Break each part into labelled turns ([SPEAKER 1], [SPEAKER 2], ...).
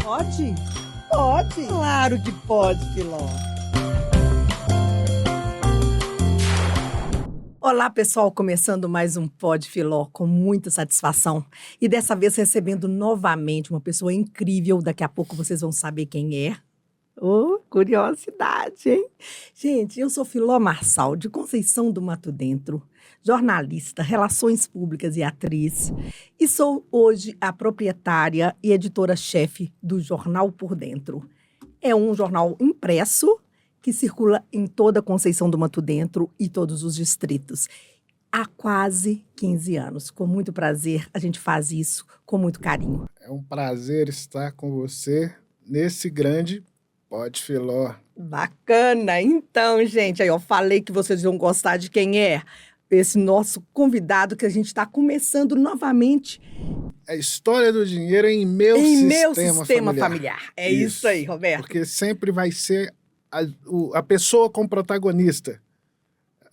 [SPEAKER 1] Pode? Pode. Claro que pode, Filó. Olá, pessoal, começando mais um Pod Filó com muita satisfação. E dessa vez recebendo novamente uma pessoa incrível. Daqui a pouco vocês vão saber quem é. Oh, curiosidade, hein? Gente, eu sou Filó Marçal, de Conceição do Mato Dentro, jornalista, relações públicas e atriz. E sou hoje a proprietária e editora-chefe do Jornal Por Dentro. É um jornal impresso que circula em toda a Conceição do Mato Dentro e todos os distritos. Há quase 15 anos. Com muito prazer, a gente faz isso com muito carinho.
[SPEAKER 2] É um prazer estar com você nesse grande Pod Filó.
[SPEAKER 1] Bacana! Então, gente, aí eu falei que vocês vão gostar de quem é. Esse nosso convidado que a gente está começando novamente.
[SPEAKER 2] A história do dinheiro em meu
[SPEAKER 1] sistema familiar. É isso aí, Roberto.
[SPEAKER 2] Porque sempre vai ser a pessoa como protagonista.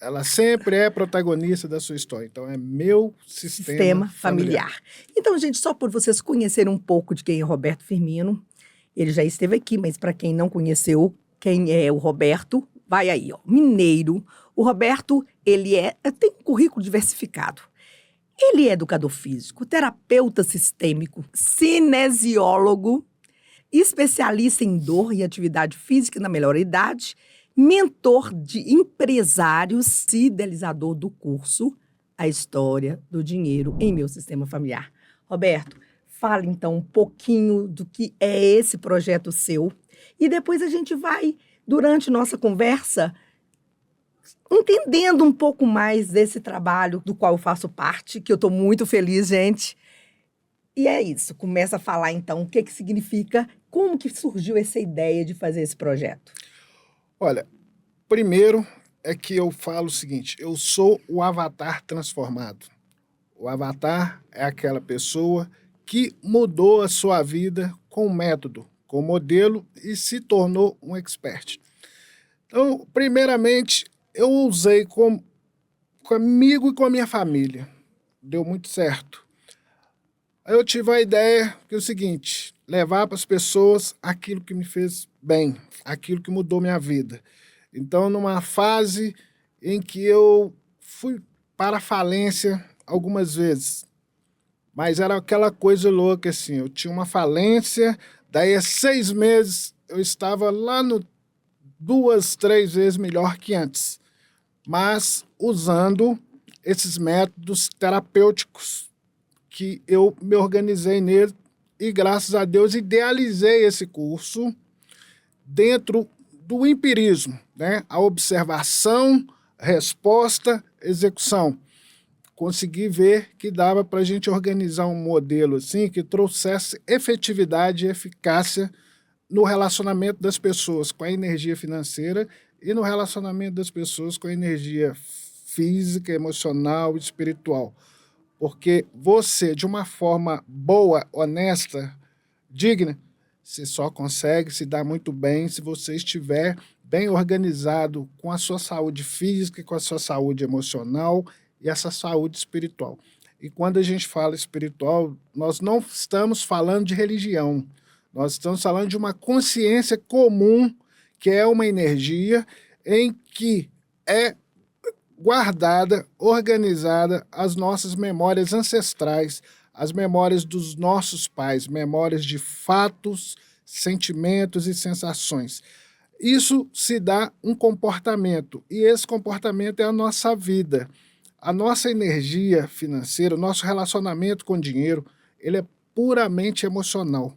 [SPEAKER 2] Ela sempre é protagonista da sua história. Então, é meu sistema familiar.
[SPEAKER 1] Então, gente, só por vocês conhecerem um pouco de quem é Roberto Firmino, ele já esteve aqui, mas para quem não conheceu quem é o Roberto, vai aí, ó. Mineiro. O Roberto, ele tem um currículo diversificado. Ele é educador físico, terapeuta sistêmico, cinesiólogo, especialista em dor e atividade física na melhor idade, mentor de empresários e idealizador do curso A História do Dinheiro em Meu Sistema Familiar. Roberto, fala então um pouquinho do que é esse projeto seu e depois a gente vai, durante nossa conversa, entendendo um pouco mais desse trabalho do qual eu faço parte, que eu estou muito feliz, gente. E é isso, começa a falar então o que significa, como que surgiu essa ideia de fazer esse projeto.
[SPEAKER 2] Olha, primeiro é que eu falo o seguinte, eu sou o avatar transformado. O avatar é aquela pessoa que mudou a sua vida com método, com modelo e se tornou um expert. Então, primeiramente, eu usei comigo e com a minha família. Deu muito certo. Aí eu tive a ideia que é o seguinte, levar para as pessoas aquilo que me fez bem, aquilo que mudou minha vida. Então, numa fase em que eu fui para a falência algumas vezes, mas era aquela coisa louca assim, eu tinha uma falência, daí a 6 meses eu estava lá no 2, 3 vezes melhor que antes, mas usando esses métodos terapêuticos que eu me organizei nele e, graças a Deus, idealizei esse curso dentro do empirismo, né? A observação, resposta, execução. Consegui ver que dava para a gente organizar um modelo assim que trouxesse efetividade e eficácia no relacionamento das pessoas com a energia financeira e no relacionamento das pessoas com a energia física, emocional e espiritual. Porque você, de uma forma boa, honesta, digna, você só consegue se dar muito bem se você estiver bem organizado com a sua saúde física, com a sua saúde emocional e essa saúde espiritual. E quando a gente fala espiritual, nós não estamos falando de religião, nós estamos falando de uma consciência comum, que é uma energia em que é guardada, organizada as nossas memórias ancestrais, as memórias dos nossos pais, memórias de fatos, sentimentos e sensações. Isso se dá um comportamento, e esse comportamento é a nossa vida. A nossa energia financeira, o nosso relacionamento com o dinheiro, ele é puramente emocional.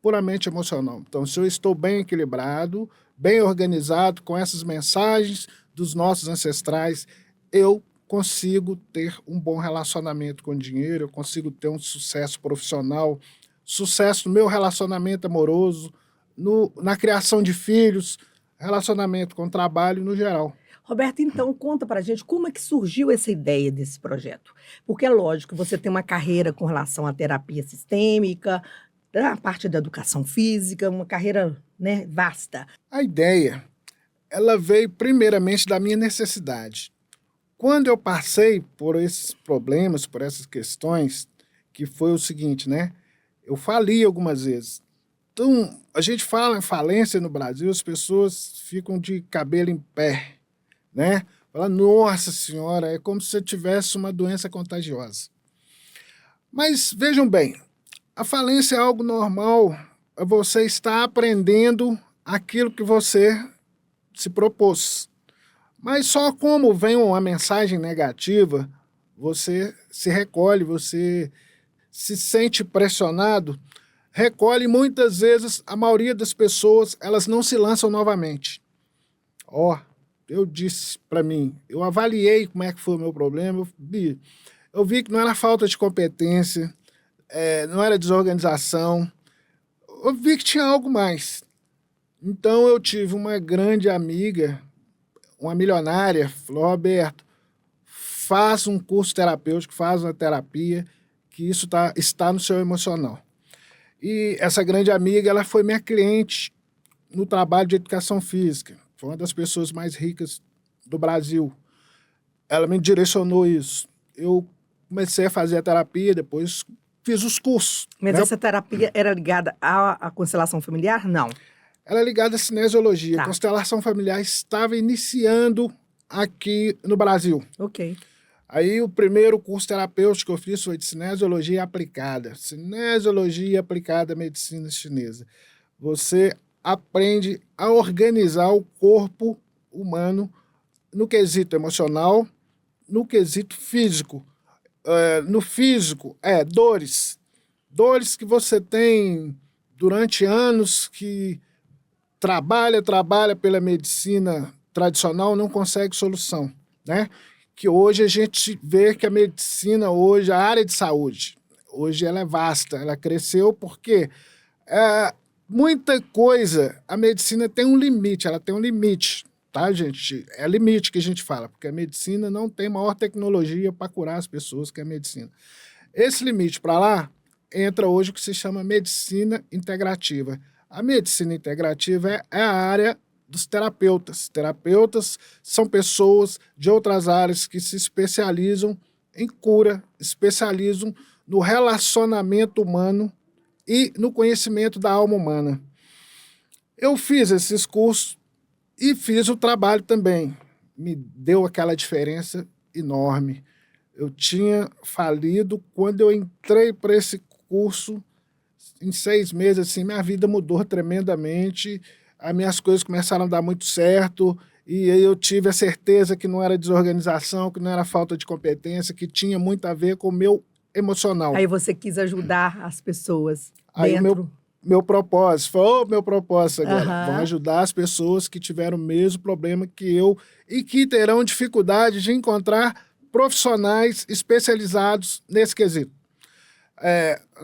[SPEAKER 2] Puramente emocional. Então, se eu estou bem equilibrado, bem organizado com essas mensagens dos nossos ancestrais, eu consigo ter um bom relacionamento com o dinheiro, eu consigo ter um sucesso profissional, sucesso no meu relacionamento amoroso, na criação de filhos, relacionamento com o trabalho no geral.
[SPEAKER 1] Roberto, então, conta pra gente como é que surgiu essa ideia desse projeto. Porque é lógico, você tem uma carreira com relação à terapia sistêmica, a parte da educação física, uma carreira, né, vasta.
[SPEAKER 2] A ideia, ela veio primeiramente da minha necessidade. Quando eu passei por esses problemas, por essas questões, que foi o seguinte, né? Eu fali algumas vezes. Então, a gente fala em falência no Brasil, as pessoas ficam de cabelo em pé, né? Fala, nossa senhora, é como se você tivesse uma doença contagiosa. Mas vejam bem, a falência é algo normal, você está aprendendo aquilo que você se propôs. Mas só como vem uma mensagem negativa, você se recolhe, você se sente pressionado, recolhe, muitas vezes a maioria das pessoas, elas não se lançam novamente. Eu disse para mim, eu avaliei como é que foi o meu problema, eu vi que não era falta de competência, não era desorganização, eu vi que tinha algo mais. Então eu tive uma grande amiga, uma milionária, falou, Roberto, faz um curso terapêutico, faz uma terapia, que isso está no seu emocional. E essa grande amiga, ela foi minha cliente no trabalho de educação física. Foi uma das pessoas mais ricas do Brasil. Ela me direcionou isso. Eu comecei a fazer a terapia, depois fiz os cursos.
[SPEAKER 1] Mas
[SPEAKER 2] né?
[SPEAKER 1] essa terapia era ligada à constelação familiar? Não.
[SPEAKER 2] Ela é ligada à cinesiologia.
[SPEAKER 1] Tá.
[SPEAKER 2] A constelação familiar estava iniciando aqui no Brasil.
[SPEAKER 1] Ok.
[SPEAKER 2] Aí o primeiro curso terapêutico que eu fiz foi de cinesiologia aplicada. Cinesiologia aplicada à medicina chinesa. Você aprende a organizar o corpo humano no quesito emocional, no quesito físico. No físico, dores. Dores que você tem durante anos, que trabalha pela medicina tradicional, não consegue solução, né? Que hoje a gente vê que a medicina hoje, a área de saúde, hoje ela é vasta, ela cresceu porque muita coisa, a medicina tem um limite, ela tem um limite, tá, gente? É limite que a gente fala, porque a medicina não tem maior tecnologia para curar as pessoas que a medicina. Esse limite para lá entra hoje o que se chama medicina integrativa. A medicina integrativa é a área dos terapeutas. Terapeutas são pessoas de outras áreas que se especializam em cura, especializam no relacionamento humano e no conhecimento da alma humana. Eu fiz esses cursos e fiz o trabalho também. Me deu aquela diferença enorme. Eu tinha falido quando eu entrei para esse curso. Em 6 meses, assim, minha vida mudou tremendamente. As minhas coisas começaram a dar muito certo, e aí eu tive a certeza que não era desorganização, que não era falta de competência, que tinha muito a ver com o meu emocional.
[SPEAKER 1] Aí você quis ajudar as pessoas
[SPEAKER 2] Aí
[SPEAKER 1] dentro.
[SPEAKER 2] o meu propósito, foi o meu propósito agora, vão
[SPEAKER 1] Aham.
[SPEAKER 2] ajudar as pessoas que tiveram o mesmo problema que eu e que terão dificuldade de encontrar profissionais especializados nesse quesito.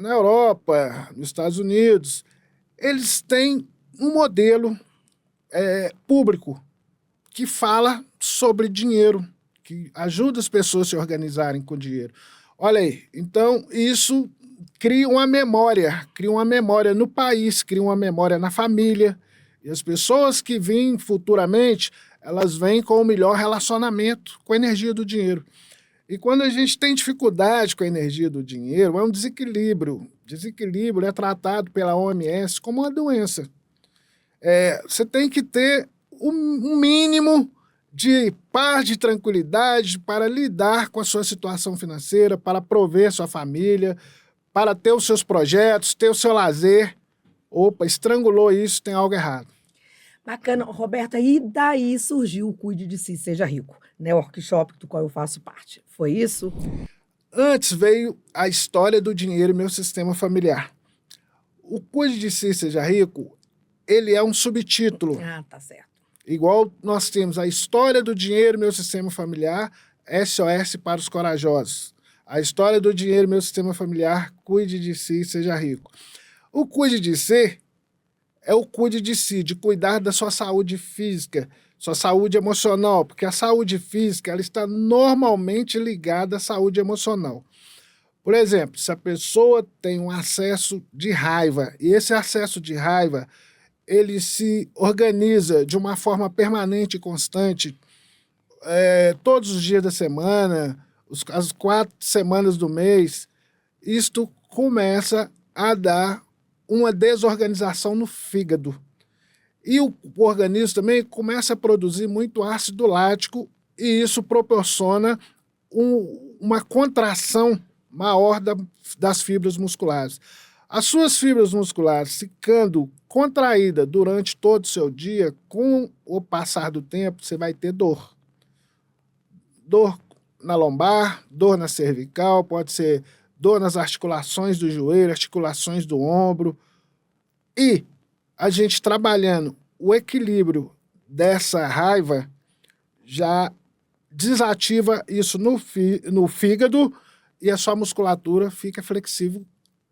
[SPEAKER 2] Na Europa, nos Estados Unidos, eles têm um modelo público que fala sobre dinheiro, que ajuda as pessoas a se organizarem com dinheiro. Olha aí, então isso cria uma memória no país, cria uma memória na família, e as pessoas que vêm futuramente, elas vêm com o melhor relacionamento com a energia do dinheiro. E quando a gente tem dificuldade com a energia do dinheiro, é um desequilíbrio. Desequilíbrio é tratado pela OMS como uma doença. Você tem que ter um mínimo de paz, de tranquilidade para lidar com a sua situação financeira, para prover sua família, para ter os seus projetos, ter o seu lazer. Opa, estrangulou isso, tem algo errado.
[SPEAKER 1] Bacana. Roberta, e daí surgiu o Cuide de Si, Seja Rico, né? O workshop do qual eu faço parte. Foi isso?
[SPEAKER 2] Antes veio a história do dinheiro e meu sistema familiar. O Cuide de Si, Seja Rico, ele é um subtítulo.
[SPEAKER 1] Ah, tá certo.
[SPEAKER 2] Igual nós temos a história do dinheiro e meu sistema familiar, SOS para os corajosos. A história do dinheiro e meu sistema familiar, Cuide de Si, Seja Rico. O Cuide de Si é o cuide de si, de cuidar da sua saúde física, sua saúde emocional, porque a saúde física ela está normalmente ligada à saúde emocional. Por exemplo, se a pessoa tem um acesso de raiva, e esse acesso de raiva ele se organiza de uma forma permanente e constante, todos os dias da semana, as 4 semanas do mês, isto começa a dar uma desorganização no fígado. E o organismo também começa a produzir muito ácido lático e isso proporciona uma contração maior das fibras musculares. As suas fibras musculares ficando contraídas durante todo o seu dia, com o passar do tempo, você vai ter dor. Dor na lombar, dor na cervical, pode ser dor nas articulações do joelho, articulações do ombro. E a gente trabalhando o equilíbrio dessa raiva já desativa isso no fígado e a sua musculatura fica flexível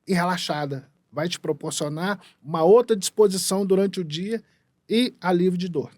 [SPEAKER 2] e relaxada. Vai te proporcionar uma outra disposição durante o dia e alívio de dor.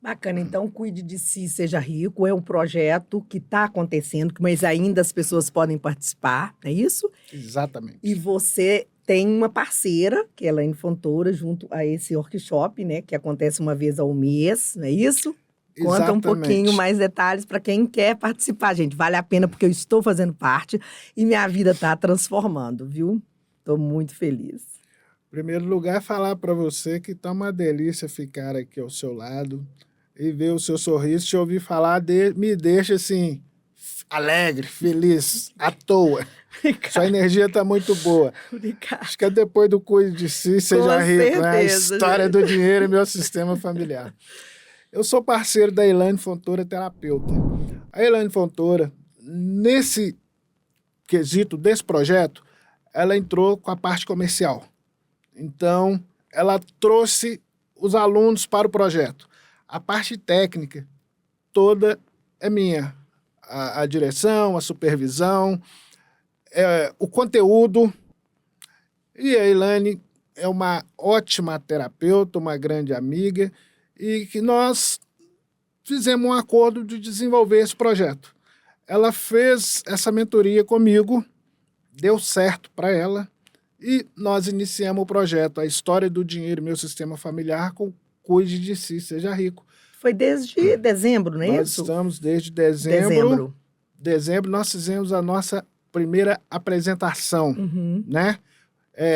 [SPEAKER 1] Bacana, então Cuide de Si, Seja Rico é um projeto que está acontecendo, mas ainda as pessoas podem participar, não é isso?
[SPEAKER 2] Exatamente.
[SPEAKER 1] E você tem uma parceira, que é a Elaine Fontoura, junto a esse workshop, né, que acontece uma vez ao mês, não é isso? Conta um pouquinho mais detalhes para quem quer participar, gente. Vale a pena porque eu estou fazendo parte e minha vida está transformando, viu? Estou muito feliz.
[SPEAKER 2] Em primeiro lugar, falar para você que tá uma delícia ficar aqui ao seu lado e ver o seu sorriso, te ouvir falar, me deixa assim, alegre, feliz, à toa. Obrigada. Sua energia está muito boa.
[SPEAKER 1] Obrigada.
[SPEAKER 2] Acho que é depois do Cuide de Si, Seja Rico, né? A história do dinheiro e meu sistema familiar. Eu sou parceiro da Elaine Fontoura, terapeuta. A Elaine Fontoura, nesse quesito desse projeto, ela entrou com a parte comercial. Então, ela trouxe os alunos para o projeto. A parte técnica toda é minha. A direção, a supervisão, o conteúdo. E a Elaine é uma ótima terapeuta, uma grande amiga, e que nós fizemos um acordo de desenvolver esse projeto. Ela fez essa mentoria comigo, deu certo para ela, e nós iniciamos o projeto A História do Dinheiro e Meu Sistema Familiar com Cuide de Si, Seja Rico.
[SPEAKER 1] Foi desde dezembro, não é
[SPEAKER 2] Nós
[SPEAKER 1] isso?
[SPEAKER 2] estamos desde dezembro. Dezembro nós fizemos a nossa primeira apresentação, né?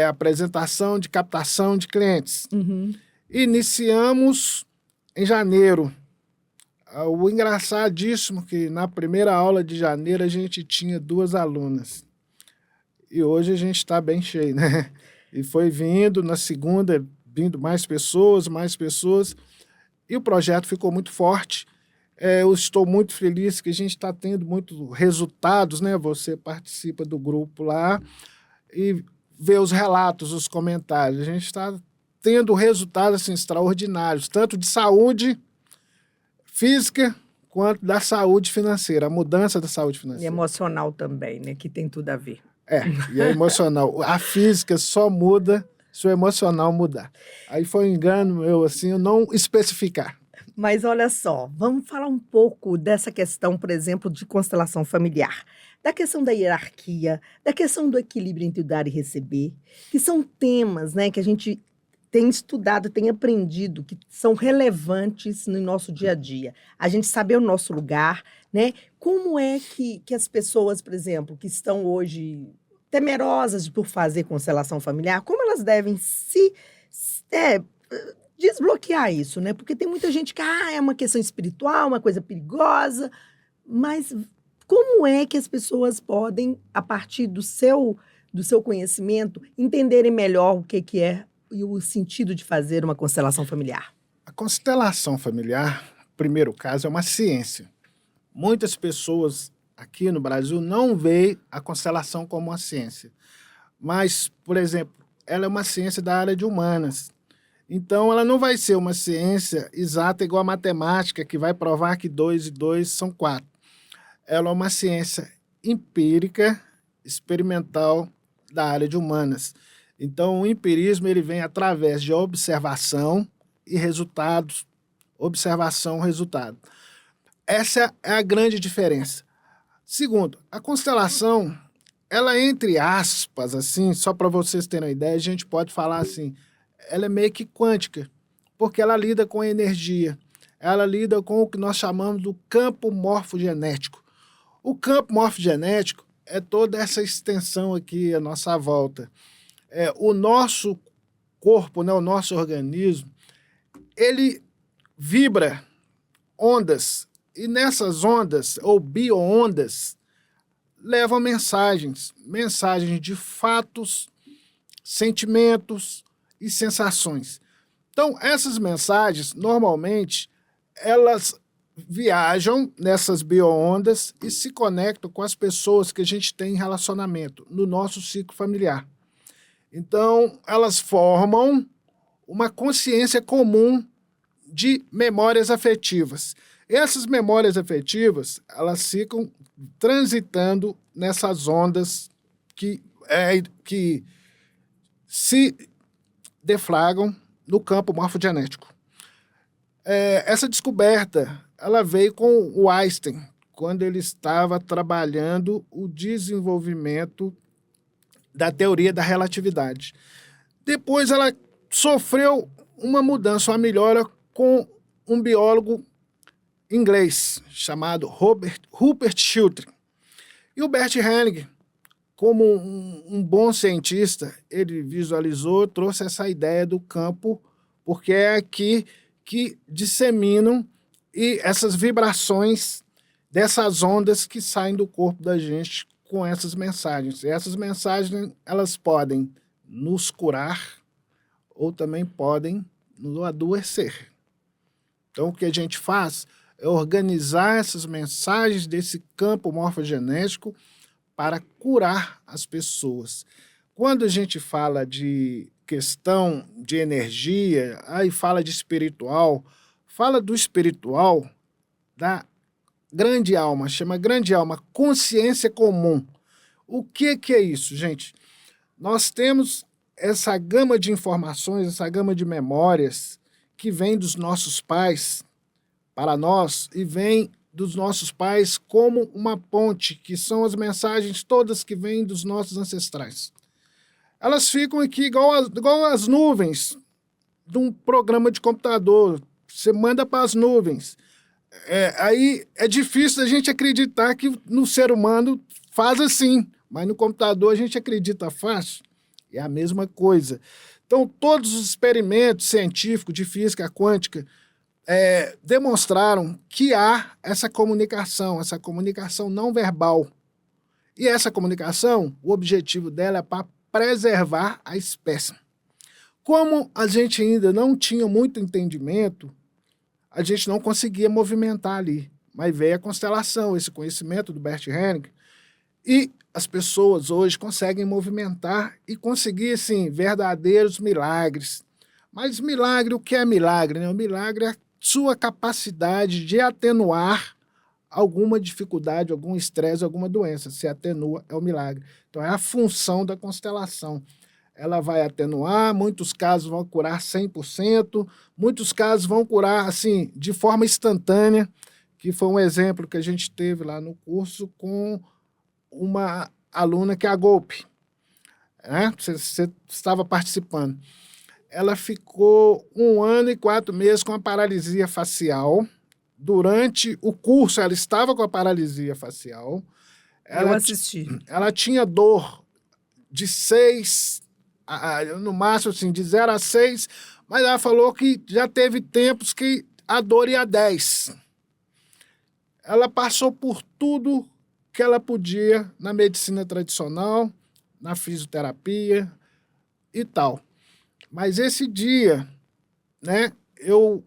[SPEAKER 2] Apresentação de captação de clientes. Iniciamos em janeiro. O engraçadíssimo que na primeira aula de janeiro a gente tinha 2 alunas. E hoje a gente está bem cheio, né? E foi vindo, na segunda, vindo mais pessoas. E o projeto ficou muito forte. Eu estou muito feliz que a gente está tendo muitos resultados, né? Você participa do grupo lá e vê os relatos, os comentários. A gente está tendo resultados assim, extraordinários, tanto de saúde física quanto da saúde financeira, a mudança da saúde financeira.
[SPEAKER 1] E emocional também, né? Que tem tudo a ver.
[SPEAKER 2] E a emocional. A física só muda se o emocional mudar. Aí foi um engano meu, assim, eu não especificar.
[SPEAKER 1] Mas olha só, vamos falar um pouco dessa questão, por exemplo, de constelação familiar. Da questão da hierarquia, da questão do equilíbrio entre o dar e receber, que são temas, né, que a gente tem estudado, tem aprendido, que são relevantes no nosso dia a dia. A gente saber o nosso lugar, né? Como é que as pessoas, por exemplo, que estão hoje temerosas por fazer constelação familiar, como elas devem se desbloquear isso, né? Porque tem muita gente que é uma questão espiritual, uma coisa perigosa, mas como é que as pessoas podem, a partir do seu conhecimento, entenderem melhor o que é e o sentido de fazer uma constelação familiar?
[SPEAKER 2] A constelação familiar, primeiro caso, é uma ciência. Muitas pessoas aqui no Brasil não veem a constelação como uma ciência. Mas, por exemplo, ela é uma ciência da área de humanas. Então, ela não vai ser uma ciência exata igual a matemática, que vai provar que 2 e 2 são 4. Ela é uma ciência empírica, experimental da área de humanas. Então, o empirismo ele vem através de observação e resultados. Observação, resultado. Essa é a grande diferença. Segundo, a constelação, ela entre aspas, assim, só para vocês terem uma ideia, a gente pode falar assim, ela é meio que quântica, porque ela lida com a energia. Ela lida com o que nós chamamos do campo morfogenético. O campo morfogenético é toda essa extensão aqui à nossa volta. O nosso corpo, né, o nosso organismo, ele vibra ondas, e nessas ondas, ou bioondas, levam mensagens de fatos, sentimentos e sensações. Então, essas mensagens, normalmente, elas viajam nessas bioondas e se conectam com as pessoas que a gente tem em relacionamento, no nosso ciclo familiar. Então, elas formam uma consciência comum de memórias afetivas. Essas memórias afetivas, elas ficam transitando nessas ondas que se deflagram no campo morfogenético. Essa descoberta ela veio com o Einstein, quando ele estava trabalhando o desenvolvimento da teoria da relatividade. Depois ela sofreu uma mudança, uma melhora com um biólogo inglês chamado Rupert Sheldrake. E o Bert Hellinger, como um bom cientista, ele visualizou, trouxe essa ideia do campo, porque é aqui que disseminam e essas vibrações dessas ondas que saem do corpo da gente com essas mensagens. E essas mensagens, elas podem nos curar ou também podem nos adoecer. Então, o que a gente faz é organizar essas mensagens desse campo morfogenético para curar as pessoas. Quando a gente fala de questão de energia, aí fala de espiritual, fala do espiritual, da grande alma, chama grande alma, consciência comum. O que é isso, gente? Nós temos essa gama de informações, essa gama de memórias que vem dos nossos pais para nós e vem dos nossos pais como uma ponte, que são as mensagens todas que vêm dos nossos ancestrais. Elas ficam aqui igual as nuvens de um programa de computador. Você manda para as nuvens. Aí é difícil a gente acreditar que no ser humano faz assim, mas no computador a gente acredita fácil. É a mesma coisa. Então, todos os experimentos científicos de física quântica demonstraram que há essa comunicação não verbal. E essa comunicação, o objetivo dela é para preservar a espécie. Como a gente ainda não tinha muito entendimento, a gente não conseguia movimentar ali. Mas veio a constelação, esse conhecimento do Bert Hellinger, e as pessoas hoje conseguem movimentar e conseguir, assim, verdadeiros milagres. Mas milagre, o que é milagre? Né? O milagre é a sua capacidade de atenuar alguma dificuldade, algum estresse, alguma doença. Se atenua, é o milagre. Então, é a função da constelação. Ela vai atenuar, muitos casos vão curar 100%, muitos casos vão curar, assim, de forma instantânea, que foi um exemplo que a gente teve lá no curso com uma aluna que é a Golpe, né? Você estava participando. Ela ficou 1 ano e 4 meses com a paralisia facial. Durante o curso, ela estava com a paralisia facial.
[SPEAKER 1] Eu assisti.
[SPEAKER 2] Ela tinha dor de 6, no máximo, assim, de 0 a 6, mas ela falou que já teve tempos que a dor ia a 10. Ela passou por tudo que ela podia na medicina tradicional, na fisioterapia e tal. Mas esse dia, né, eu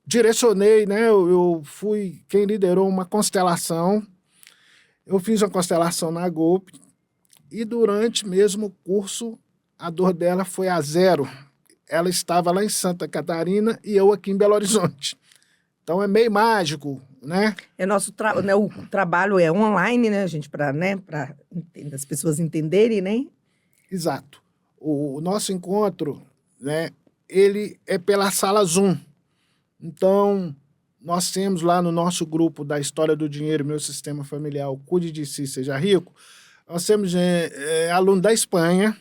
[SPEAKER 2] direcionei, né, eu fui quem liderou uma constelação. Eu fiz uma constelação na Golpe e durante mesmo o curso a dor dela foi a 0. Ela estava lá em Santa Catarina e eu aqui em Belo Horizonte. Então é meio mágico, né?
[SPEAKER 1] Né, o trabalho é online, né, gente, para, né, as pessoas entenderem, né?
[SPEAKER 2] Exato. O nosso encontro, né, ele é pela sala Zoom. Então, nós temos lá no nosso grupo da História do Dinheiro, Meu Sistema Familiar, Cuide de Si, Seja Rico, nós temos aluno da Espanha,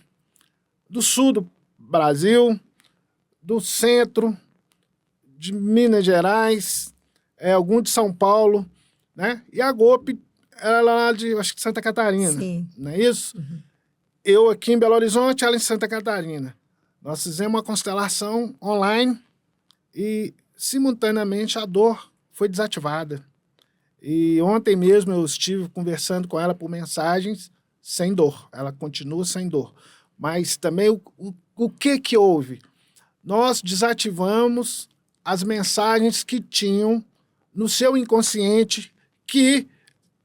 [SPEAKER 2] do sul do Brasil, do centro, de Minas Gerais, algum de São Paulo, né? E a Golpe era lá de, acho que Santa Catarina.
[SPEAKER 1] Sim.
[SPEAKER 2] Não é isso?
[SPEAKER 1] Uhum.
[SPEAKER 2] Eu aqui em Belo Horizonte, ela em Santa Catarina. Nós fizemos uma constelação online e, simultaneamente, a dor foi desativada. E ontem mesmo eu estive conversando com ela por mensagens sem dor. Ela continua sem dor. Mas também o que houve? Nós desativamos as mensagens que tinham no seu inconsciente que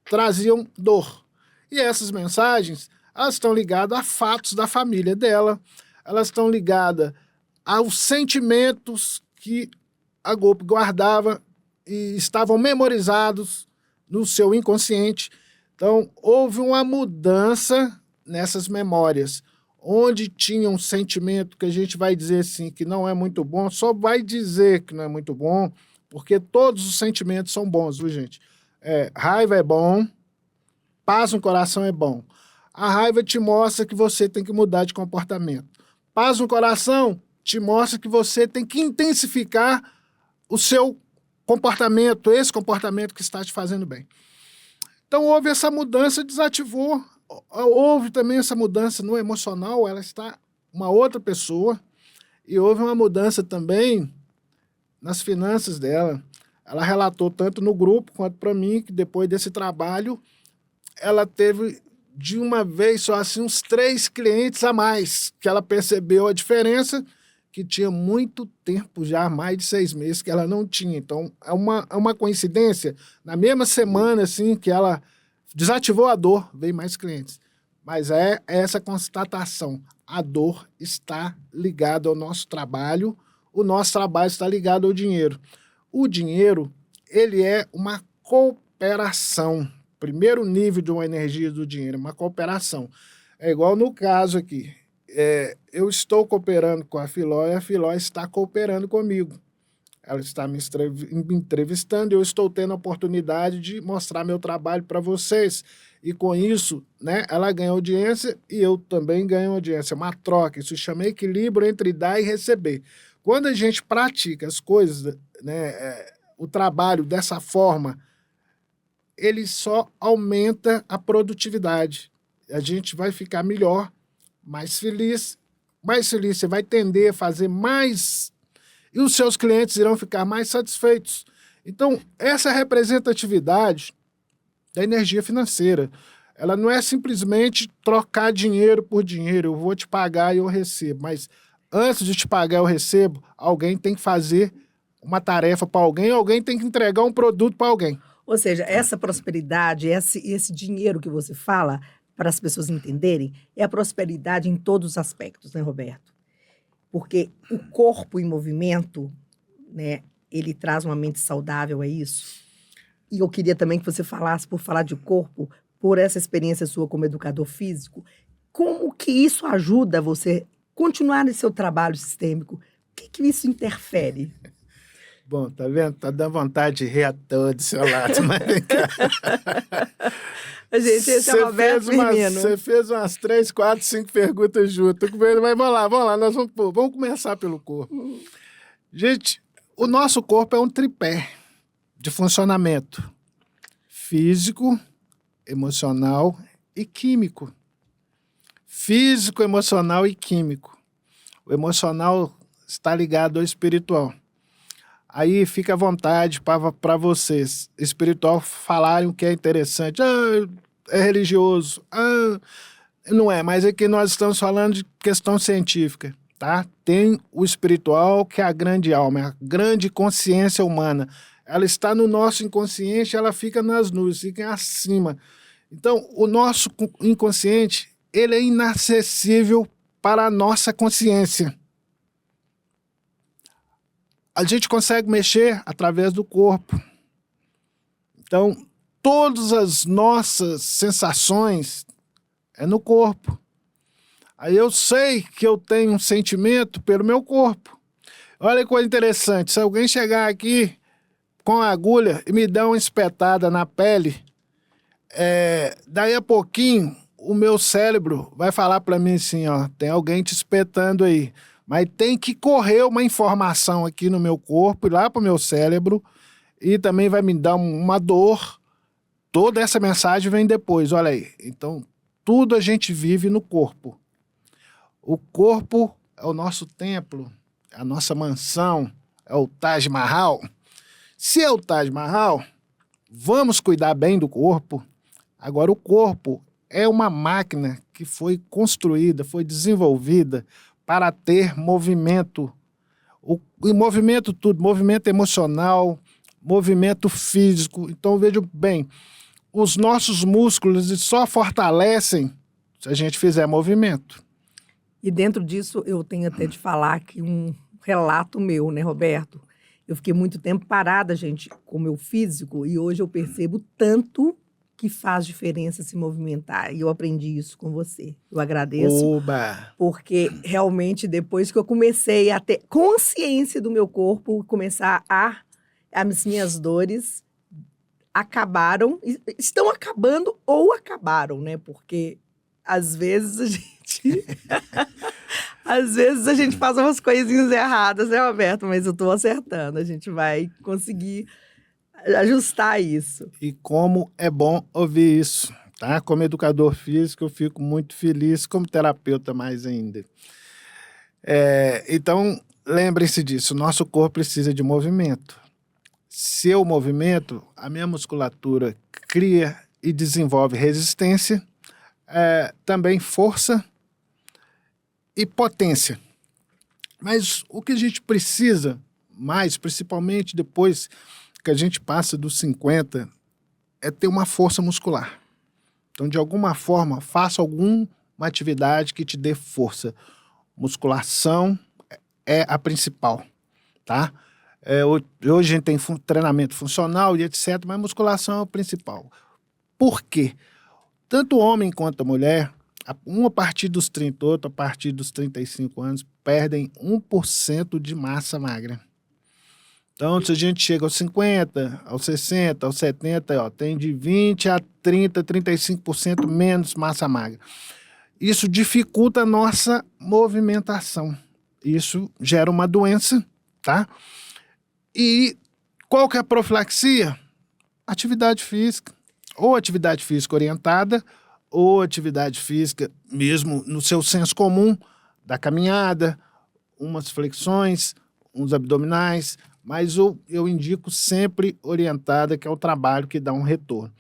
[SPEAKER 2] traziam dor. E essas mensagens, elas estão ligadas a fatos da família dela, elas estão ligadas aos sentimentos que a golpe guardava e estavam memorizados no seu inconsciente. Então, houve uma mudança nessas memórias, onde tinha um sentimento que a gente vai dizer assim, que não é muito bom, só vai dizer que não é muito bom, porque todos os sentimentos são bons, viu, gente? Raiva é bom, paz no coração é bom. A raiva te mostra que você tem que mudar de comportamento. Paz no coração te mostra que você tem que intensificar o seu comportamento, esse comportamento que está te fazendo bem. Então, houve essa mudança, desativou. Houve também essa mudança no emocional, ela está uma outra pessoa. E houve uma mudança também nas finanças dela. Ela relatou tanto no grupo quanto para mim que depois desse trabalho, ela teve de uma vez só assim uns 3 clientes a mais, que ela percebeu a diferença, que tinha muito tempo já, mais de 6 meses, que ela não tinha. Então, é uma coincidência. Na mesma semana, assim, que ela desativou a dor, veio mais clientes. Mas é essa constatação. A dor está ligada ao nosso trabalho, o nosso trabalho está ligado ao dinheiro. O dinheiro, ele é uma cooperação. Primeiro nível de uma energia do dinheiro, uma cooperação. É igual no caso aqui. Eu estou cooperando com a Filó e a Filó está cooperando comigo. Ela está me entrevistando e eu estou tendo a oportunidade de mostrar meu trabalho para vocês. E com isso, né, ela ganha audiência e eu também ganho audiência. É uma troca, isso chama equilíbrio entre dar e receber. Quando a gente pratica as coisas, né, o trabalho dessa forma, ele só aumenta a produtividade. A gente vai ficar melhor, mais feliz, você vai tender a fazer mais e os seus clientes irão ficar mais satisfeitos. Então, essa representatividade da energia financeira, ela não é simplesmente trocar dinheiro por dinheiro, eu vou te pagar e eu recebo, mas antes de te pagar eu recebo, alguém tem que fazer uma tarefa para alguém, alguém tem que entregar um produto para alguém.
[SPEAKER 1] Ou seja, essa prosperidade, esse dinheiro que você fala, para as pessoas entenderem, é a prosperidade em todos os aspectos, né, Roberto? Porque o corpo em movimento, né, ele traz uma mente saudável, é isso? E eu queria também que você falasse, por falar de corpo, por essa experiência sua como educador físico, como que isso ajuda você continuar nesse seu trabalho sistêmico? O que isso interfere?
[SPEAKER 2] Bom, tá vendo? Tá dando vontade de rir à toa do seu lado, mas vem cá.
[SPEAKER 1] Gente, esse é o Roberto Firmino.
[SPEAKER 2] Você fez umas 3, 4, 5 perguntas juntas. Mas vamos lá, nós vamos começar pelo corpo. Gente, o nosso corpo é um tripé de funcionamento físico, emocional e químico. Físico, emocional e químico. O emocional está ligado ao espiritual. Aí fica à vontade para vocês, espiritual, falarem o que é interessante. É religioso. Não é, mas aqui nós estamos falando de questão científica, tá? Tem o espiritual, que é a grande alma, é a grande consciência humana. Ela está no nosso inconsciente, ela fica nas nuvens, fica acima. Então, o nosso inconsciente, ele é inacessível para a nossa consciência. A gente consegue mexer através do corpo. Então, todas as nossas sensações é no corpo. Aí eu sei que eu tenho um sentimento pelo meu corpo. Olha que coisa interessante, se alguém chegar aqui com a agulha e me dar uma espetada na pele, daí a pouquinho o meu cérebro vai falar para mim assim, ó, tem alguém te espetando aí. Mas tem que correr uma informação aqui no meu corpo, lá para o meu cérebro, e também vai me dar uma dor. Toda essa mensagem vem depois, olha aí. Então, tudo a gente vive no corpo. O corpo é o nosso templo, é a nossa mansão, é o Taj Mahal. Se é o Taj Mahal, vamos cuidar bem do corpo. Agora, o corpo é uma máquina que foi construída, foi desenvolvida para ter movimento. E movimento tudo, movimento emocional, movimento físico. Então, veja bem, os nossos músculos só fortalecem se a gente fizer movimento.
[SPEAKER 1] E dentro disso, eu tenho até de falar que um relato meu, né, Roberto? Eu fiquei muito tempo parada, gente, com o meu físico, e hoje eu percebo tanto que faz diferença se movimentar. E eu aprendi isso com você. Eu agradeço.
[SPEAKER 2] Oba!
[SPEAKER 1] Porque realmente, depois que eu comecei a ter consciência do meu corpo, começar as minhas dores acabaram, estão acabando ou acabaram, né? Porque às vezes a gente às vezes a gente faz umas coisinhas erradas, né, Roberto? Mas eu tô acertando, a gente vai conseguir ajustar isso.
[SPEAKER 2] E como é bom ouvir isso, tá? Como educador físico, eu fico muito feliz, como terapeuta mais ainda. Então, lembrem-se disso, nosso corpo precisa de movimento. Se eu movimento, a minha musculatura cria e desenvolve resistência, também força e potência. Mas o que a gente precisa mais, principalmente depois que a gente passa dos 50, é ter uma força muscular. Então, de alguma forma, faça alguma atividade que te dê força. Musculação é a principal, tá? Hoje a gente tem treinamento funcional e etc., mas musculação é o principal. Por quê? Tanto o homem quanto a mulher, um a partir dos 30, outro a partir dos 35 anos, perdem 1% de massa magra. Então, se a gente chega aos 50, aos 60, aos 70, tem de 20 a 30, 35% menos massa magra. Isso dificulta a nossa movimentação. Isso gera uma doença, tá? E qual que é a profilaxia? Atividade física. Ou atividade física orientada, ou atividade física mesmo no seu senso comum, da caminhada, umas flexões, uns abdominais, mas eu indico sempre orientada, que é o trabalho que dá um retorno.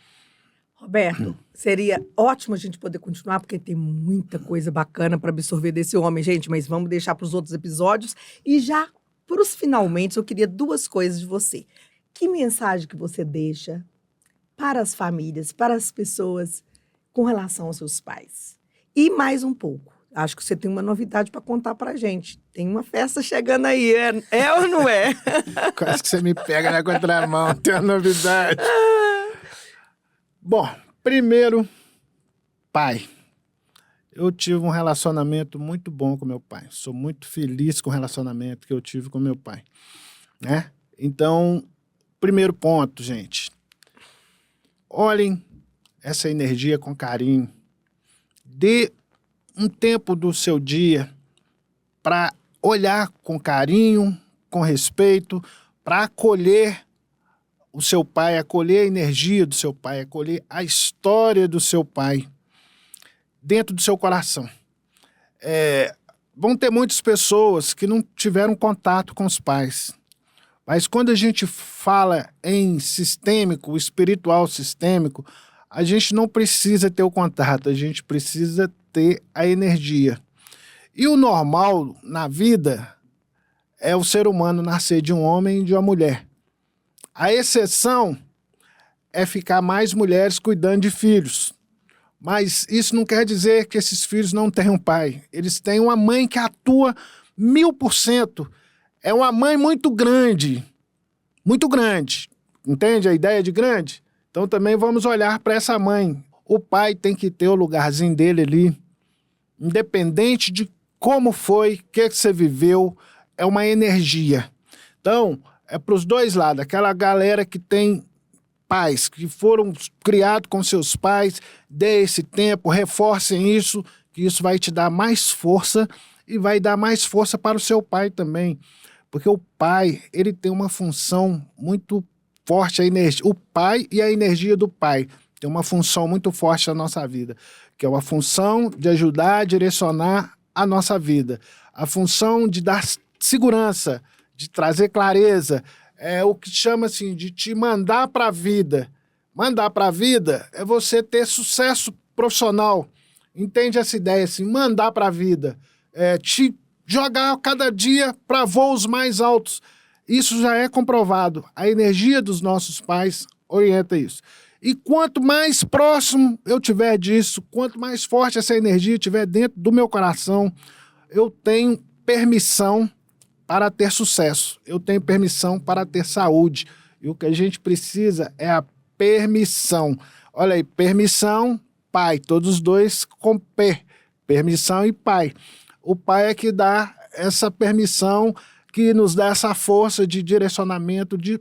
[SPEAKER 1] Roberto, seria ótimo a gente poder continuar, porque tem muita coisa bacana para absorver desse homem, gente, mas vamos deixar para os outros episódios. E já para os finalmente, eu queria 2 coisas de você. Que mensagem que você deixa para as famílias, para as pessoas, com relação aos seus pais? E mais um pouco. Acho que você tem uma novidade para contar para a gente. Tem uma festa chegando aí, é ou não é?
[SPEAKER 2] Quase que você me pega na contramão, tem uma novidade. Bom, primeiro, pai. Eu tive um relacionamento muito bom com meu pai. Sou muito feliz com o relacionamento que eu tive com meu pai, né? Então, primeiro ponto, gente. Olhem essa energia com carinho. Dê um tempo do seu dia para olhar com carinho, com respeito, para acolher o seu pai, acolher a energia do seu pai, acolher a história do seu pai dentro do seu coração. Vão ter muitas pessoas que não tiveram contato com os pais. Mas quando a gente fala em sistêmico, espiritual sistêmico, a gente não precisa ter o contato, a gente precisa ter a energia. E o normal na vida é o ser humano nascer de um homem e de uma mulher. A exceção é ficar mais mulheres cuidando de filhos. Mas isso não quer dizer que esses filhos não tenham pai. Eles têm uma mãe que atua 1000%. É uma mãe muito grande. Muito grande. Entende a ideia de grande? Então também vamos olhar para essa mãe. O pai tem que ter o lugarzinho dele ali. Independente de como foi, o que você viveu, é uma energia. Então, é para os dois lados. Aquela galera que tem pais, que foram criados com seus pais, dê esse tempo, reforcem isso, que isso vai te dar mais força e vai dar mais força para o seu pai também. Porque o pai, ele tem uma função muito forte, a energia. O pai e a energia do pai tem uma função muito forte na nossa vida, que é uma função de ajudar a direcionar a nossa vida. A função de dar segurança, de trazer clareza, é o que chama assim, de te mandar para a vida. Mandar para a vida é você ter sucesso profissional. Entende essa ideia assim? Mandar para a vida. É te jogar cada dia para voos mais altos. Isso já é comprovado. A energia dos nossos pais orienta isso. E quanto mais próximo eu tiver disso, quanto mais forte essa energia estiver dentro do meu coração, eu tenho permissão para ter sucesso. Eu tenho permissão para ter saúde. E o que a gente precisa é a permissão. Olha aí, permissão, pai. Todos os dois com P. Permissão e pai. O pai é que dá essa permissão, que nos dá essa força de direcionamento, de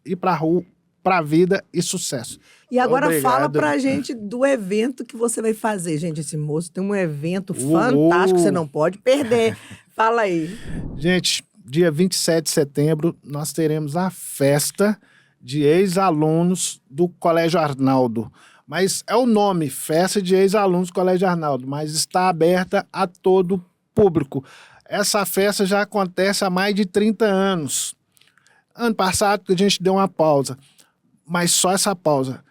[SPEAKER 2] ir para a rua, para a vida e sucesso.
[SPEAKER 1] E agora
[SPEAKER 2] Obrigado.
[SPEAKER 1] fala pra gente do evento que você vai fazer. Gente, esse moço tem um evento fantástico, você não pode perder. Fala aí.
[SPEAKER 2] Gente, dia 27 de setembro, nós teremos a festa de ex-alunos do Colégio Arnaldo. Mas é o nome, Festa de Ex-Alunos do Colégio Arnaldo, mas está aberta a todo público. Essa festa já acontece há mais de 30 anos. Ano passado a gente deu uma pausa, mas só essa pausa.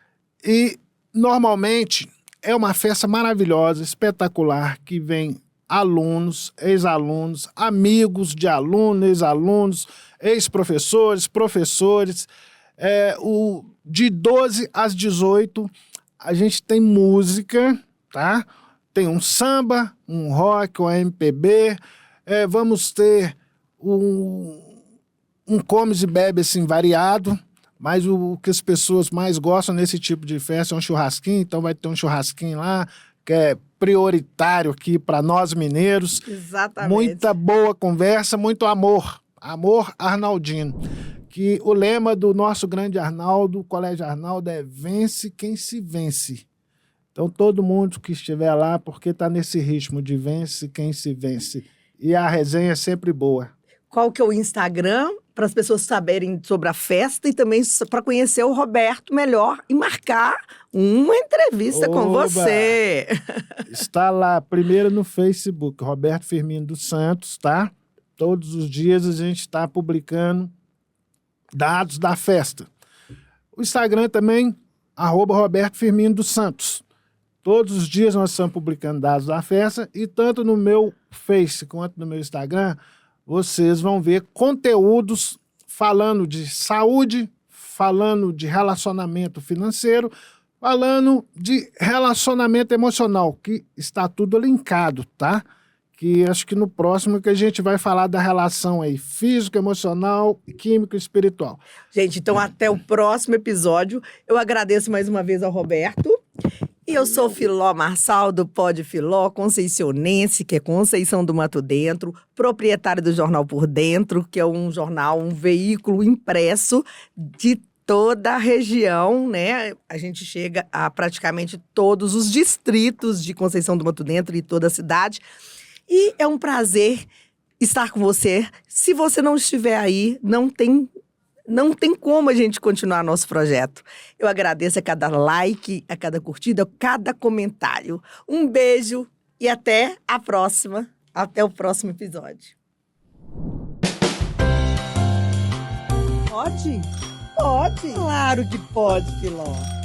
[SPEAKER 2] E, normalmente, é uma festa maravilhosa, espetacular, que vem alunos, ex-alunos, amigos de alunos, ex-alunos, ex-professores, professores. De 12 às 18, a gente tem música, tá? Tem um samba, um rock, um MPB. Vamos ter um comes e bebe assim, variado. Mas o que as pessoas mais gostam nesse tipo de festa é um churrasquinho. Então vai ter um churrasquinho lá, que é prioritário aqui para nós mineiros.
[SPEAKER 1] Exatamente.
[SPEAKER 2] Muita boa conversa, muito amor. Amor arnaldino. Que o lema do nosso grande Arnaldo, o Colégio Arnaldo, é vence quem se vence. Então todo mundo que estiver lá, porque está nesse ritmo de vence quem se vence. E a resenha é sempre boa.
[SPEAKER 1] Qual que é o Instagram, para as pessoas saberem sobre a festa e também para conhecer o Roberto melhor e marcar uma entrevista com você.
[SPEAKER 2] Está lá, primeiro no Facebook, Roberto Firmino dos Santos, tá? Todos os dias a gente está publicando dados da festa. O Instagram também, @Roberto Firmino dos Santos. Todos os dias nós estamos publicando dados da festa e tanto no meu Face quanto no meu Instagram, vocês vão ver conteúdos falando de saúde, falando de relacionamento financeiro, falando de relacionamento emocional, que está tudo linkado, tá? Que acho que no próximo que a gente vai falar da relação aí físico, emocional, químico e espiritual.
[SPEAKER 1] Gente, então até o próximo episódio. Eu agradeço mais uma vez ao Roberto. E eu sou Filó Marçal, do Pod Filó, conceicionense, que é Conceição do Mato Dentro, proprietária do Jornal Por Dentro, que é um jornal, um veículo impresso de toda a região, né? A gente chega a praticamente todos os distritos de Conceição do Mato Dentro e toda a cidade. E é um prazer estar com você. Se você não estiver aí, não tem como a gente continuar nosso projeto. Eu agradeço a cada like, a cada curtida, a cada comentário. Um beijo e até a próxima. Até o próximo episódio. Pode? Pode. Claro que pode, Filó.